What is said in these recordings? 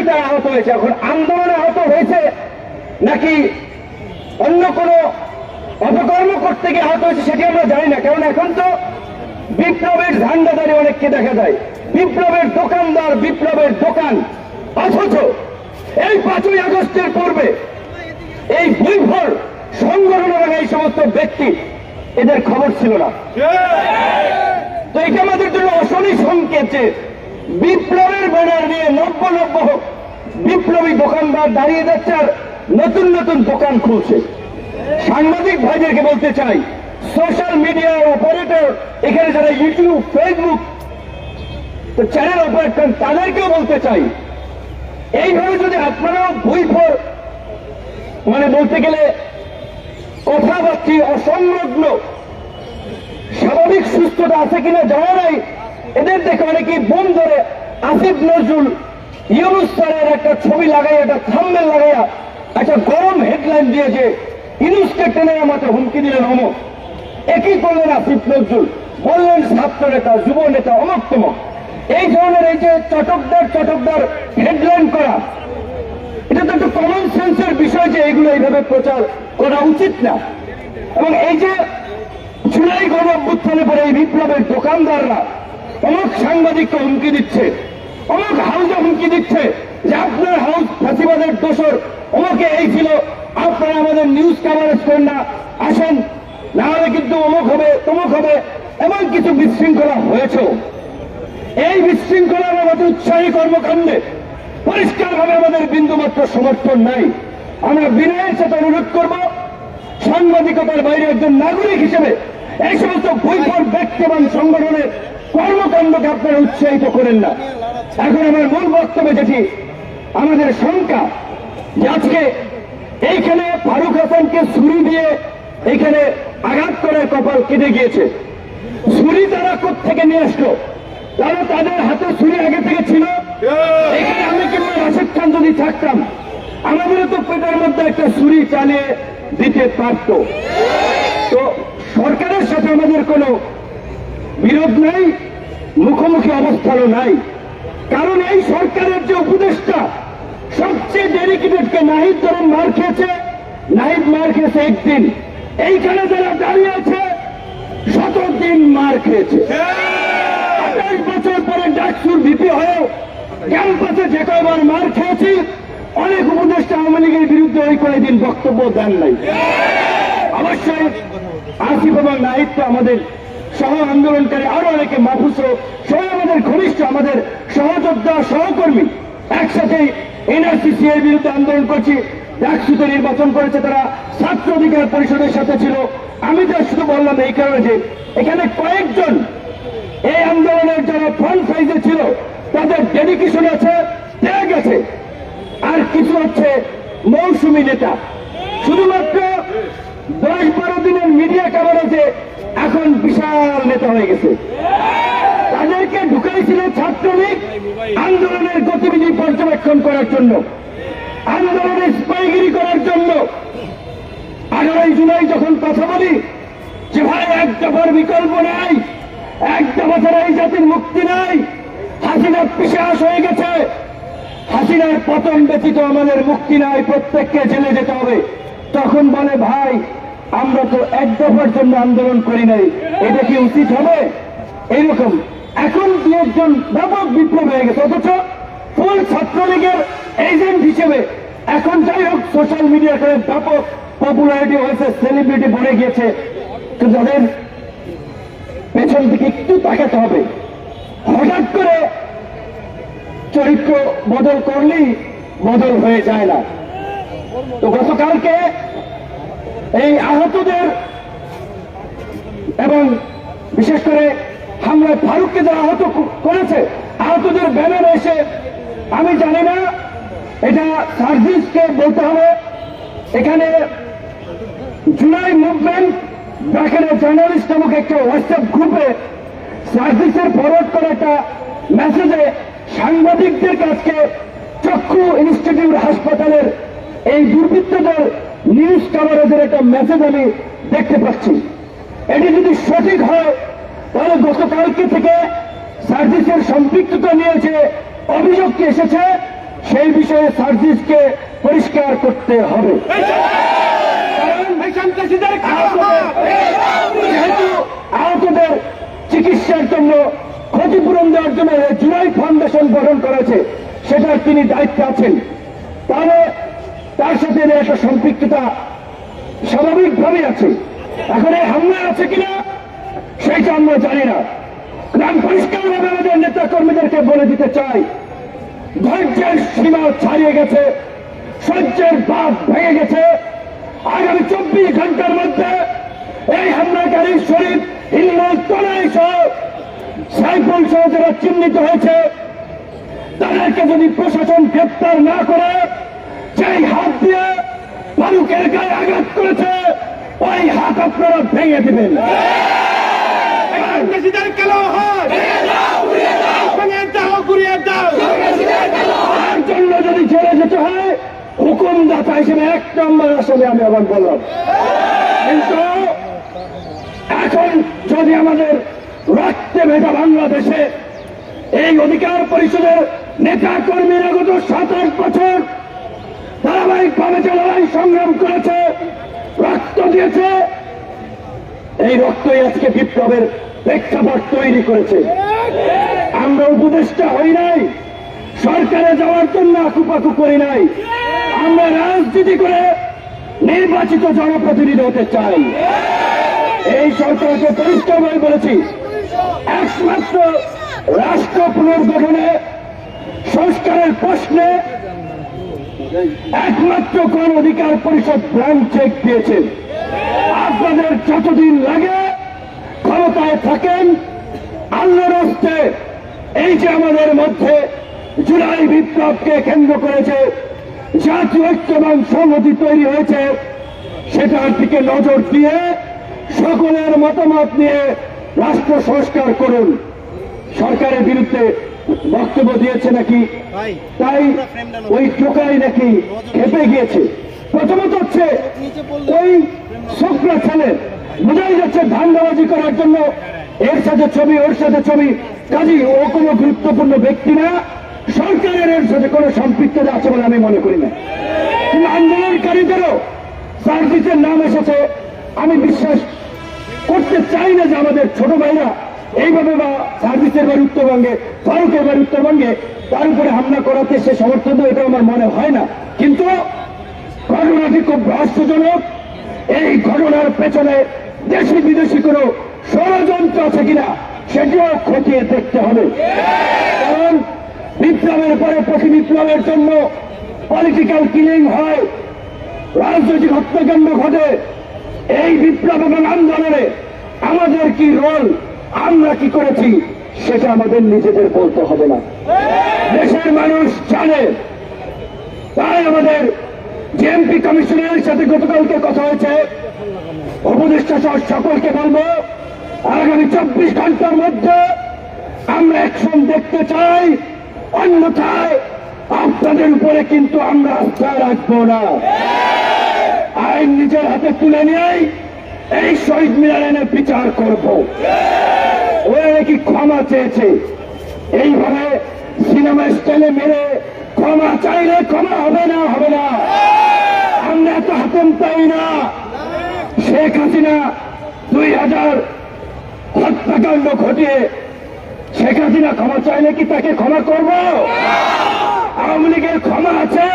নাকি তারা আহত হয়েছে। এখন আন্দোলনে আহত হয়েছে নাকি অন্য কোনো অপকর্ম করতে গিয়ে আহত হয়েছে সেটি আমরা জানি না, কারণ এখন তো বিপ্লবের ঝান্ডাদারি অনেককে দেখা যায়, বিপ্লবের দোকানদার, বিপ্লবের দোকান। অথচ এই 5ই আগস্টের পূর্বে এই বৈভর সংগঠনের এই সমস্ত ব্যক্তি, এদের খবর ছিল না। তো এটা আমাদের জন্য অশনি সংকেত যে বিপ্লবের ব্যানার নিয়ে নব্য বিপ্লবী দোকানদার দাঁড়িয়ে যাচ্ছে আর নতুন নতুন দোকান খুলছে। সাংবাদিক ভাইদেরকে বলতে চাই, সোশ্যাল মিডিয়ার অপারেটর, এখানে যারা ইউটিউব, ফেসবুক তো চ্যানেল অপারেট করেন, তাদেরকেও বলতে চাই, এইভাবে যদি আপনারাও বৈভর মানে বলতে গেলে কথাবার্তি অসংলগ্ন, স্বাভাবিক সুস্থতা আছে কিনা জানা নাই, এদের দেখে অনেকেই বোম ধরে আসিফ নজরুল ইউনুস স্যারের একটা ছবি লাগাইয়া, একটা থাম্বনেল লাগাইয়া একটা গরম হেডলাইন দিয়েছে, ইউনুসকে টেনে আমাকে হুমকি দিলেন অমক, একই করলেন আসিফ নজরুল, বললেন ছাত্র নেতা, যুব নেতা, অমক তমক। এই ধরনের এই যে চটকদার হেডলাইন করা, এটা তো একটু কমন সেন্সের বিষয় যে এগুলো এইভাবে প্রচার করা উচিত না। এবং এই যে জুলাই গণ অভ্যুত্থানের পরে এই বিপ্লবের দোকানদাররা অমুক সাংবাদিককে হুমকি দিচ্ছে, অমুক হাউসে হুমকি দিচ্ছে যে আপনার হাউস ফাঁসিবাদের দোষর, অমুকে এই ছিল, আপনারা আমাদের নিউজ কভারেজ করেন না, আসেন, না হলে কিন্তু অমুক হবে, তমুক হবে, এমন কিছু বিশৃঙ্খলা হয়েছে। এই বিশৃঙ্খলার আমাদের উৎসাহী কর্মকাণ্ডে পরিষ্কারভাবে আমাদের বিন্দুমাত্র সমর্থন নাই। আমরা বিনয়ের সাথে অনুরোধ করব, সাংবাদিকতার বাইরে একজন নাগরিক হিসেবে এই সমস্ত বৈভর ব্যক্তি এবং সংগঠনের কর্মকাণ্ডকে আপনারা উৎসাহিত করেন না। এখন আমার মূল বক্তব্যে যেটি আমাদের শঙ্কা, যে আজকে এইখানে ফারুক হাসানকে ছুরি দিয়ে এইখানে আঘাত করে কপাল কেটে গিয়েছে। ছুরি তারা কোত্থেকে নিয়ে আসলো? তারা তাদের হাতে ছুরি আগে থেকে ছিল। এখানে আমি কিংবা রাশেদ খান যদি থাকতাম, আমাদেরও তো পেটের মধ্যে একটা ছুরি চালিয়ে দিতে পারত। তো সরকারের সাথে আমাদের কোনো বিরোধ নাই, মুখোমুখি অবস্থানও নাই, কারণ এই সরকারের যে উপদেষ্টা সবচেয়ে ডেডিকেটেডকে নাহিদ ধরুন মার খেয়েছে, নাহিদ মার খেয়েছে একদিন, এইখানে যারা দাঁড়িয়ে আছে 17 দিন মার খেয়েছে। 28 বছর পরে ডাকসুর ভিপি হয়েও ক্যাম্পাসে যে কয়বার মার খেয়েছি, অনেক উপদেষ্টা আওয়ামী লীগের বিরুদ্ধে ওই কয়েকদিন বক্তব্য দেন নাই। অবশ্যই আসিফ এবং নাহিদ তো আমাদের সহ আন্দোলনকারী, আরো অনেকে, মাহফুজ সহ আমাদের ঘনিষ্ঠ, আমাদের সহযোদ্ধা, সহকর্মী, একসাথে এনআরসি এর বিরুদ্ধে আন্দোলন করছি। ডাকসুতে নির্বাচন করেছে তারা, ছাত্র অধিকার পরিষদের সাথে ছিল। আমি তো শুধু বললাম এই কারণে যে এখানে কয়েকজন এই আন্দোলনের যারা ফ্রন্ট সাইজে ছিল তাদের ডেডিকেশন আছে, ত্যাগ আছে, আর কিছু হচ্ছে মৌসুমী নেতা, শুধুমাত্র 10-12 দিনের মিডিয়া কভারেজে এখন বিশাল নেতা হয়ে গেছে। তাদেরকে ঢুকাইছিল ছাত্রলীগ আন্দোলনের গতিবিধি পর্যবেক্ষণ করার জন্য, আন্দোলনে স্পাইগিরি করার জন্য। 18 জুলাই যখন কথা বলি যে ভাই এক দফার বিকল্প নাই, এক দফা ছাড়া এই জাতির মুক্তি নাই, হাসিনা পিশাচ হয়ে গেছে, হাসিনার পতন ব্যতীত আমাদের মুক্তি নাই, প্রত্যেককে জেলে যেতে হবে। তখন বলে ভাই আমরা তো এক দফার জন্য আন্দোলন করি নাই, এটা কি উচিত হবে? এইরকম এখন 2 জন ব্যাপক বিপ্লব হয়ে গেছে, অথচ ফুল ছাত্রলীগের এজেন্ট হিসেবে এখন যাই হোক সোশ্যাল মিডিয়া করে ব্যাপক পপুলারিটি হয়েছে, সেলিব্রিটি বনে গিয়েছে। তো যাদের পেছন দিকে একটু তাকাতে হবে, হঠাৎ করে চরিত্র বদল করলেই বদল হয়ে যায় না। তো গতকালকে এই আহতদের এবং বিশেষ করে হামলায় ফারুককে যারা আহত করেছে, আহতদের ব্যানার এসে, আমি জানি না এটা সার্ভিসকে বলতে হবে, এখানে জুলাই মুভমেন্ট ব্র্যাকেটের জার্নালিস্ট নামক একটা হোয়াটসঅ্যাপ গ্রুপে সার্ভিসের ফরওয়ার্ড করা একটা মেসেজে সাংবাদিকদের কাছে চক্ষু ইনস্টিটিউট হাসপাতালের এই দুর্বৃত্তদের নিউজ কভারেজের একটা মেসেজ আমি দেখতে পাচ্ছি। এটি যদি সঠিক হয় তাহলে গতকালকে থেকে সার্ভিসের সম্পৃক্ততা নিয়ে যে অভিযোগটি এসেছে সেই বিষয়ে সার্জিসকে পরিষ্কার করতে হবে। যেহেতু আহতদের চিকিৎসার জন্য ক্ষতিপূরণ দেওয়ার জন্য জুলাই ফাউন্ডেশন গঠন করেছে, সেটার তিনি দায়িত্বে আছেন, তাহলে তার সাথে একটা সম্পৃক্ততা স্বাভাবিকভাবেই আছে। এখন এই হামলা আছে কিনা সেইটা আমরা জানি না। আমি পরিষ্কারভাবে আমাদের নেতা কর্মীদেরকে বলে দিতে চাই, ধৈর্যের সীমা ছাড়িয়ে গেছে, সহ্যের বাঁধ ভেঙে গেছে। আগামী 24 ঘন্টার মধ্যে এই হামলাকারী শরীফ, ইলমুল, তনয় সহ সাইফুল সহ যারা চিহ্নিত হয়েছে তাদেরকে যদি প্রশাসন গ্রেপ্তার না করে, যেই হাত দিয়ে ফারুকের গায়ে আঘাত করেছে ওই হাত আপনারা ভেঙে দিবেন। তার জন্য যদি জেলে যেতে হয়, হুকুমদাতা হিসেবে 1 নম্বর আসলে আমি আবার বললাম। কিন্তু এখন যদি আমাদের রক্তে ভেজা বাংলাদেশে এই অধিকার পরিষদের নেতা কর্মীরা গত 7-8 বছর ধারাবাহিকভাবে যে লড়াই সংগ্রাম করেছে, রক্ত দিয়েছে, এই রক্তই আজকে বিপ্লবের প্রেক্ষাপট তৈরি করেছে। আমরা উপদেষ্টা হই নাই, সরকারে যাওয়ার জন্য আকুপাকু করি নাই, আমরা রাজনীতি করে নির্বাচিত জনপ্রতিনিধি হতে চাই। এই সরকারকে পরিষ্কারভাবে বলেছি, একমাত্র রাষ্ট্র পুনর্গঠনে সংস্কারের প্রশ্নে একমাত্র গণ অধিকার পরিষদ ব্ল্যাঙ্ক চেক দিয়েছে। আপনাদের যতদিন লাগে ক্ষমতায় থাকেন, আল্লাহর হস্তে এই যে আমাদের মধ্যে জুলাই বিপ্লবকে কেন্দ্র করেছে জাতীয় ঐক্য এবং সংহতি তৈরি হয়েছে, সেটার দিকে নজর দিয়ে সকলের মতামত নিয়ে রাষ্ট্র সংস্কার করুন। সরকারের বিরুদ্ধে বক্তব্য দিয়েছে নাকি, তাই ওই টোকাই নাকি খেপে গিয়েছে। প্রথমত হচ্ছে ওই শুক্রা ছেলে বোঝাই যাচ্ছে ধান্দাবাজি করার জন্য এর সাথে ছবি, ওর সাথে ছবি, কাজী ও কোনো গুরুত্বপূর্ণ ব্যক্তি না, সরকারের এর সাথে কোনো সম্পৃক্ততা আছে বলে আমি মনে করি না। কিন্তু আন্দোলনকারীদেরও সার্ভিসের নাম এসেছে, আমি বিশ্বাস করতে চাই না যে আমাদের ছোট ভাইরা এইভাবে বা সার্ভিসের বাড়ি উত্তরবঙ্গে, ফারুকের বাড়ি উত্তরবঙ্গে তার উপরে হামলা করাতে সে সমর্থন দেবে, এটা আমার মনে হয় না। কিন্তু ঘটনাটি খুব রহস্যজনক। এই ঘটনার পেছনে দেশি বিদেশি কোনো ষড়যন্ত্র আছে কিনা সেটিও খতিয়ে দেখতে হবে। কারণ বিপ্লবের পরে প্রতি বিপ্লবের জন্য পলিটিক্যাল কিলিং হয়, রাজনৈতিক হত্যাকাণ্ড ঘটে। এই বিপ্লব এবং আন্দোলনে আমাদের কি রোল, আমরা কি করেছি, সেটা আমাদের নিজেদের বলতে হবে না, দেশের মানুষ জানে। তাই আমাদের জেএমপি কমিশনের সাথে গতকালকে কথা হয়েছে, উপদেষ্টা সহ সকলকে বলবো আগামী 24 ঘন্টার মধ্যে আমরা অ্যাকশন দেখতে চাই, অন্যথায় আপনাদের উপরে কিন্তু আমরা আস্থা রাখবো না। আইন নিজের হাতে তুলে নিয়েই এই শহীদ মিনারের বিচার করব। ওরা নাকি ক্ষমা চেয়েছে, এইভাবে সিনেমা স্টাইলে মেরে ক্ষমা চাইলে ক্ষমা হবে না, হবে না। আমরা এত হাতেম পাই না। শেখ হাসিনা 2000 হত্যাকাণ্ড ঘটিয়ে শেখ হাসিনা ক্ষমা চাইলে কি তাকে ক্ষমা করব? আওয়ামী লীগের ক্ষমা আছে?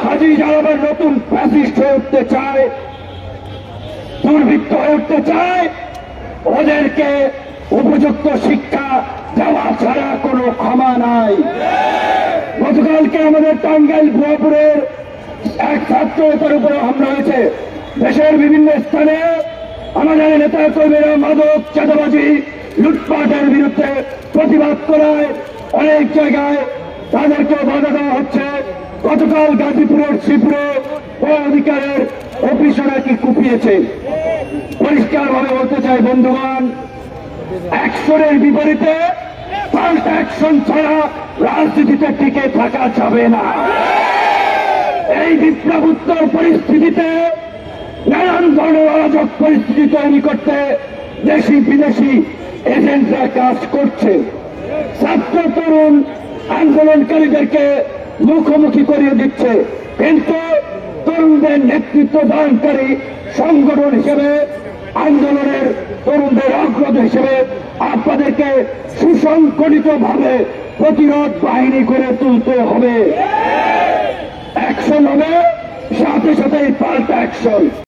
কাজী যারা আবার নতুন ফ্যাসিস্ট হয়ে উঠতে চায়, দুর্বৃত্ত হয়ে উঠতে চায়, ওদেরকে উপযুক্ত শিক্ষা দেওয়া ছাড়া কোনো ক্ষমা নাই। গতকালকে আমাদের টাঙ্গাইল ভুয়াপুরের এক ছাত্রের উপরে হামলা হয়েছে। দেশের বিভিন্ন স্থানে আমাদের নেতা কর্মীরা মাদক, চাঁদাবাজি, লুটপাটের বিরুদ্ধে প্রতিবাদ করায় অনেক জায়গায় তাদেরকে বাধা দেওয়া হচ্ছে। গতকাল গাজীপুরের শ্রীপুরে অধিকারের অফিসাররা কি কুপিয়েছে। পরিষ্কার ভাবে বলতে চাই বন্ধুগণ, অ্যাকশনের বিপরীতে পাল্টা অ্যাকশন ছাড়া রাজনীতিতে টিকে থাকা যাবে না। এই বিপ্লবোত্তর পরিস্থিতিতে নানান ধরনের অরাজক পরিস্থিতি তৈরি করতে দেশি বিদেশি এজেন্টরা কাজ করছে। ছাত্র তরুণ আন্দোলনকারীদেরকে মুখোমুখি করিয়ে দিচ্ছে। কিন্তু তরুণদের নেতৃত্ব দানকারী সংগঠন হিসেবে, আন্দোলনের তরুণদের অগ্রজ হিসেবে আপনাদেরকে সুসংগঠিত ভাবে প্রতিরোধ বাহিনী করে তুলতে হবে। অ্যাকশন হবে, সাথে সাথে পাল্টা অ্যাকশন।